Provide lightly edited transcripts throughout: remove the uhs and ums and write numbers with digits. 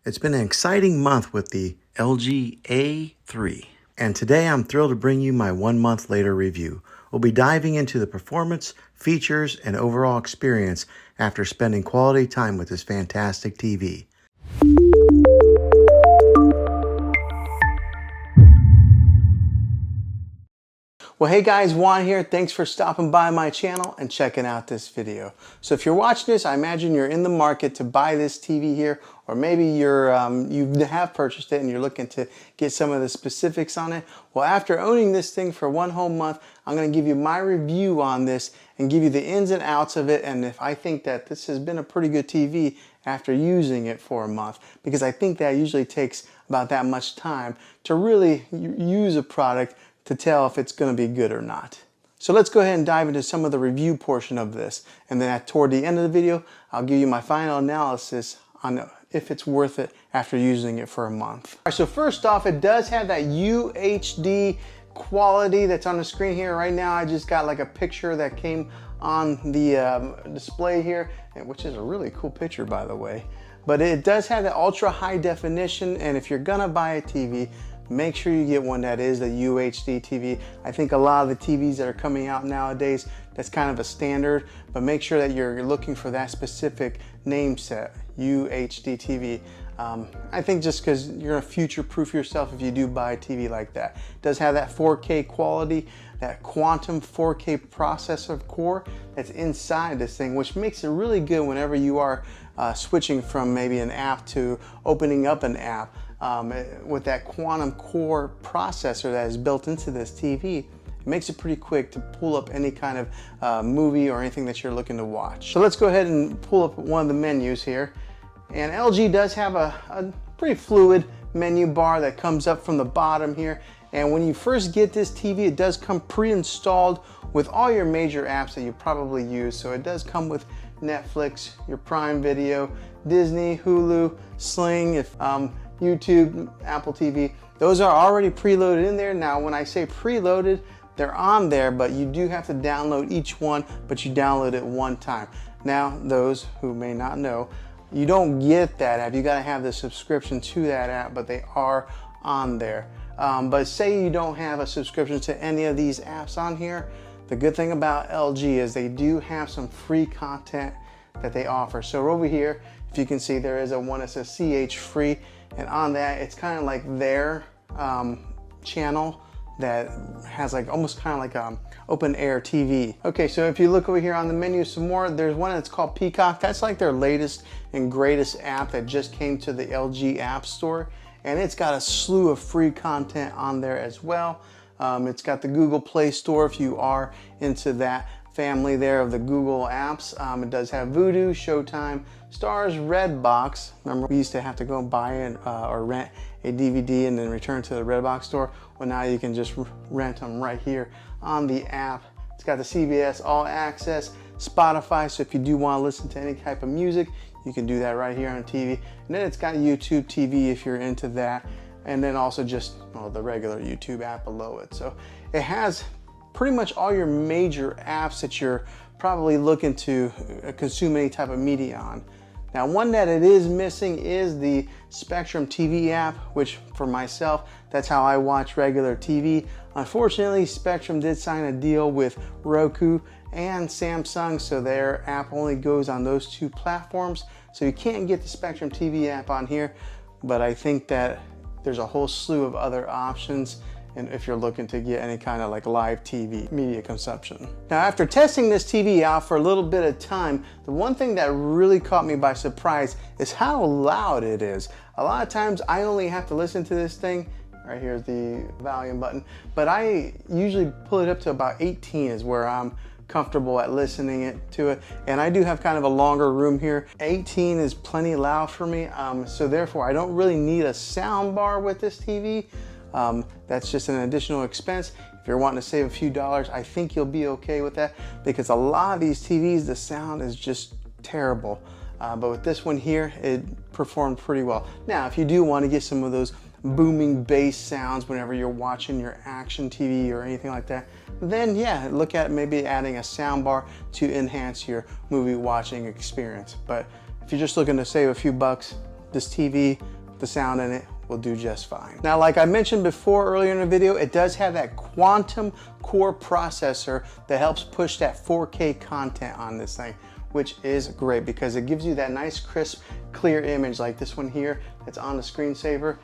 It's been an exciting month with the LG A3, and today I'm thrilled to bring you my 1 month later review. We'll be diving into the performance, features, and overall experience after spending quality time with this fantastic TV. Well, hey guys, Juan here. Thanks for stopping by my channel and checking out this video. So if you're watching this, I imagine you're in the market to buy this TV here, or maybe you have purchased it and you're looking to get some of the specifics on it. Well, after owning this thing for 1 whole month, I'm going to give you my review on this and give you the ins and outs of it, and if I think that this has been a pretty good TV after using it for a month, because I think that usually takes about that much time to really use a product to tell if it's going to be good or not. So let's go ahead and dive into some of the review portion of this, and then toward the end of the video I'll give you my final analysis on if it's worth it after using it for a month. All right, so first off, it does have that UHD quality that's on the screen here. Right now I just got like a picture that came on the display here, which is a really cool picture, by the way. But it does have the ultra high definition, and if you're gonna buy a TV, make sure you get one that is the UHD TV. I think a lot of the TVs that are coming out nowadays, that's kind of a standard, but make sure that you're looking for that specific name set, UHD TV. I think just because you're gonna future-proof yourself if you do buy a TV like that. It does have that 4K quality, that quantum 4K processor core that's inside this thing, which makes it really good whenever you are switching from maybe an app to opening up an app. With that quantum core processor that is built into this TV, it makes it pretty quick to pull up any kind of movie or anything that you're looking to watch. So let's go ahead and pull up one of the menus here. And LG does have a pretty fluid menu bar that comes up from the bottom here. And when you first get this TV, it does come pre-installed with all your major apps that you probably use. So it does come with Netflix, your Prime Video, Disney, Hulu, Sling, YouTube, Apple TV. Those are already preloaded in there. Now, when I say preloaded, they're on there, but you do have to download each one, but you download it one time. Now, those who may not know, you don't get that app. You gotta have the subscription to that app, but they are on there. But say you don't have a subscription to any of these apps on here, the good thing about LG is they do have some free content that they offer. So over here, if you can see, there is one that says CH free, and on that, it's kind of like their channel that has like almost kind of like open air TV. Okay, so if you look over here on the menu some more, there's one that's called Peacock. That's like their latest and greatest app that just came to the LG App Store, and it's got a slew of free content on there as well. It's got the Google Play Store if you are into that family there of the Google apps. It does have Vudu, Showtime, Stars, Redbox. Remember, we used to have to go and buy it or rent a DVD and then return to the Redbox store. Well, now you can just rent them right here on the app. It's got the CBS All Access, Spotify, so if you do want to listen to any type of music, you can do that right here on TV. And then it's got YouTube TV if you're into that, and then also just the regular YouTube app below it. So it has pretty much all your major apps that you're probably looking to consume any type of media on. Now, one that it is missing is the Spectrum TV app, which for myself, that's how I watch regular TV. Unfortunately, Spectrum did sign a deal with Roku and Samsung, so their app only goes on those two platforms. So you can't get the Spectrum TV app on here, but I think that there's a whole slew of other options, and if you're looking to get any kind of like live TV media consumption. Now, after testing this TV out for a little bit of time, the one thing that really caught me by surprise is how loud it is. A lot of times I only have to listen to this thing, right here's the volume button, but I usually pull it up to about 18 is where I'm comfortable at listening to it, and I do have kind of a longer room here. 18 is plenty loud for me, so therefore I don't really need a sound bar with this TV. That's just an additional expense. If you're wanting to save a few dollars, I think you'll be okay with that, because a lot of these TVs, the sound is just terrible. But with this one here, it performed pretty well. Now, if you do want to get some of those booming bass sounds whenever you're watching your action TV or anything like that, then yeah, look at maybe adding a sound bar to enhance your movie watching experience. But if you're just looking to save a few bucks, this TV the sound in it will do just fine. Now, like I mentioned before earlier in the video, it does have that quantum core processor that helps push that 4K content on this thing, which is great because it gives you that nice, crisp, clear image like this one here that's on the screensaver.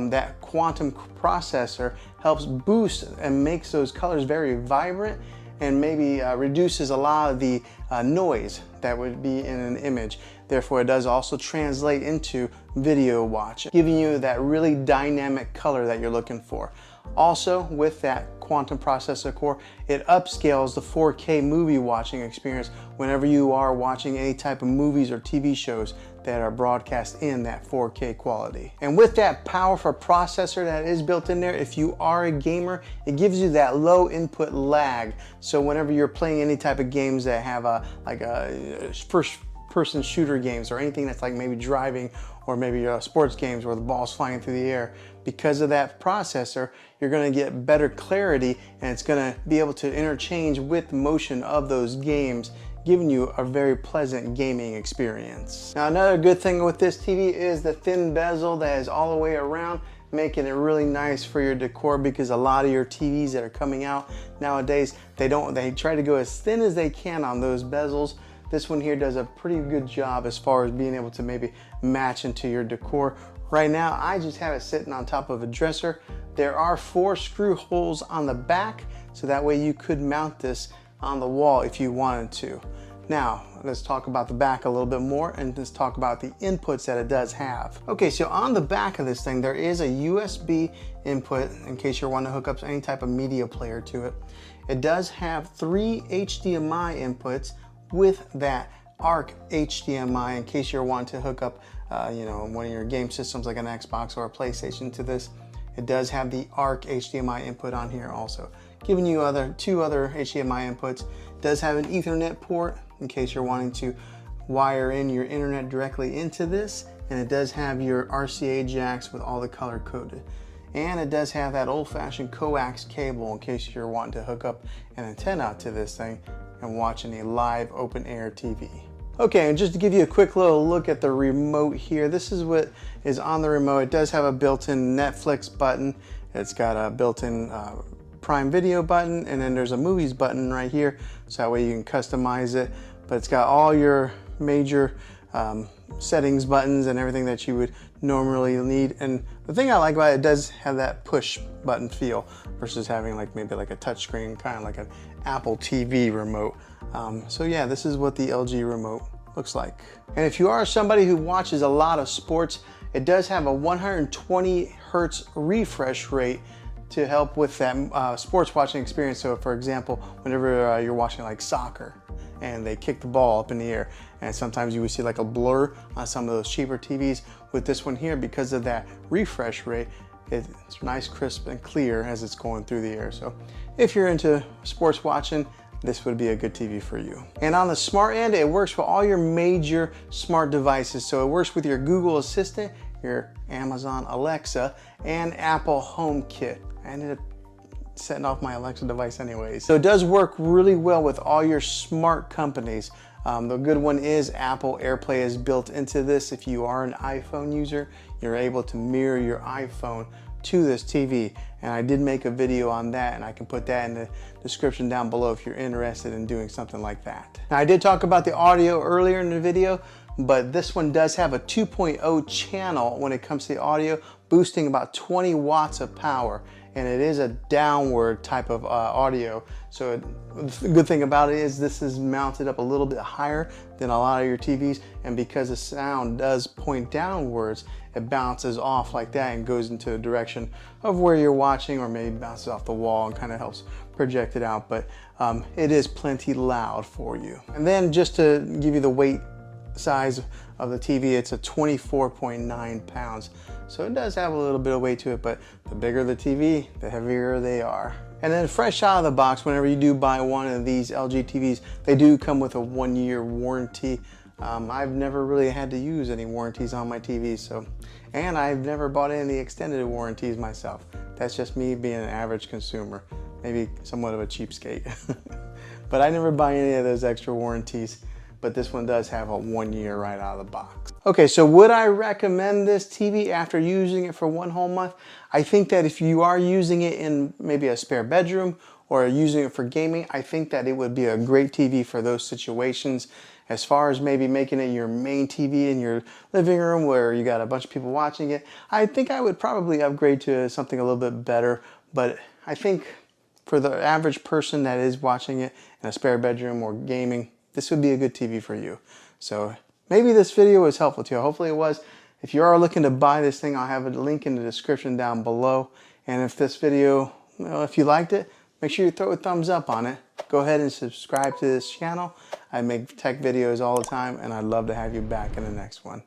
That quantum processor helps boost and makes those colors very vibrant, and maybe reduces a lot of the noise that would be in an image. Therefore, it does also translate into video watching, giving you that really dynamic color that you're looking for. Also, with that quantum processor core, it upscales the 4K movie watching experience whenever you are watching any type of movies or TV shows that are broadcast in that 4K quality. And with that powerful processor that is built in there, if you are a gamer, it gives you that low input lag. So whenever you're playing any type of games that have a first person shooter games or anything that's like maybe driving, or maybe sports games where the ball's flying through the air, because of that processor, you're going to get better clarity, and it's going to be able to interchange with motion of those games, giving you a very pleasant gaming experience. Now, another good thing with this TV is the thin bezel that is all the way around, making it really nice for your decor, because a lot of your TVs that are coming out nowadays, they try to go as thin as they can on those bezels. This one here does a pretty good job as far as being able to maybe match into your decor. Right now, I just have it sitting on top of a dresser. There are 4 screw holes on the back, so that way you could mount this on the wall if you wanted to. Now, let's talk about the back a little bit more, and let's talk about the inputs that it does have. Okay, so on the back of this thing, there is a USB input in case you're wanting to hook up any type of media player to it. It does have 3 HDMI inputs with that ARC HDMI in case you're wanting to hook up one of your game systems like an Xbox or a PlayStation to this. It does have the ARC HDMI input on here also, giving you 2 other HDMI inputs. It does have an Ethernet port in case you're wanting to wire in your internet directly into this, and it does have your RCA jacks with all the color coded. And it does have that old-fashioned coax cable in case you're wanting to hook up an antenna to this thing and watching a live open air TV. Okay, and just to give you a quick little look at the remote here, this is what is on the remote. It does have a built-in Netflix button. It's got a built-in Prime Video button, and then there's a movies button right here, so that way you can customize it. But it's got all your major settings buttons and everything that you would normally need. And the thing I like about it does have that push button feel versus having maybe a touch screen, kind of like an Apple TV remote. So yeah, this is what the LG remote looks like. And if you are somebody who watches a lot of sports, it does have a 120 Hertz refresh rate to help with that sports watching experience. So for example, whenever you're watching like soccer and they kick the ball up in the air, and sometimes you would see like a blur on some of those cheaper TVs. With this one here, because of that refresh rate, it's nice, crisp, and clear as it's going through the air. So if you're into sports watching, this would be a good TV for you. And on the smart end, it works with all your major smart devices. So it works with your Google Assistant, your Amazon Alexa, and Apple HomeKit. I ended up setting off my Alexa device anyways. So it does work really well with all your smart companies. The good one is Apple AirPlay is built into this. If you are an iPhone user, you're able to mirror your iPhone to this TV. And I did make a video on that, and I can put that in the description down below if you're interested in doing something like that. Now, I did talk about the audio earlier in the video, but this one does have a 2.0 channel when it comes to the audio, boosting about 20 watts of power. And it is a downward type of audio. So the good thing about it is this is mounted up a little bit higher than a lot of your TVs, and because the sound does point downwards, it bounces off like that and goes into the direction of where you're watching, or maybe bounces off the wall and kind of helps project it out. But it is plenty loud for you. And then just to give you the weight size of the TV, it's a 24.9 pounds. So it does have a little bit of weight to it, but the bigger the TV, the heavier they are. And then fresh out of the box, whenever you do buy one of these LG TVs, they do come with a 1-year warranty. I've never really had to use any warranties on my TV, and I've never bought any extended warranties myself. That's just me being an average consumer, maybe somewhat of a cheapskate. But I never buy any of those extra warranties. But this one does have a 1 year right out of the box. Okay, so would I recommend this TV after using it for 1 whole month? I think that if you are using it in maybe a spare bedroom or using it for gaming, I think that it would be a great TV for those situations. As far as maybe making it your main TV in your living room where you got a bunch of people watching it, I think I would probably upgrade to something a little bit better. But I think for the average person that is watching it in a spare bedroom or gaming, this would be a good TV for you. So maybe this video was helpful to you. Hopefully it was. If you are looking to buy this thing, I'll have a link in the description down below. And if this video, well, if you liked it, make sure you throw a thumbs up on it. Go ahead and subscribe to this channel. I make tech videos all the time, and I'd love to have you back in the next one.